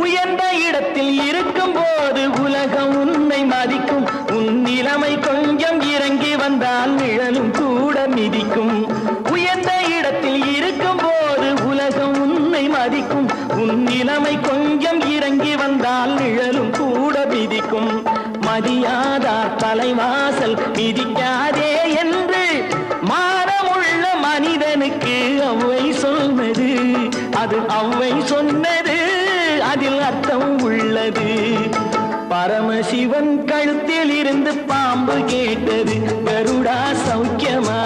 உயர்ந்த இடத்தில் இருக்கும் போது உலகம் உன்னை மதிக்கும். உன் நிலைமை கொஞ்சம் இறங்கி வந்தால் நிழலும் கூட மிதிக்கும். உயர்ந்த இடத்தில் இருக்கும் போது உலகம் உன்னை மதிக்கும். உன் நிலைமை கொஞ்சம் இறங்கி வந்தால் நிழலும் கூட மிதிக்கும். மதியாதார் தலைவாசல் மிதிக்காதே என்று மானமுள்ள மனிதனுக்கு அவ்வை சொன்னது. அது அவ்வை சொன்னது, அதில் அர்த்தம் உள்ளது. பரமசிவன் கழுத்தில் இருந்து பாம்பு கேட்டது, கருடா சௌக்கியமா?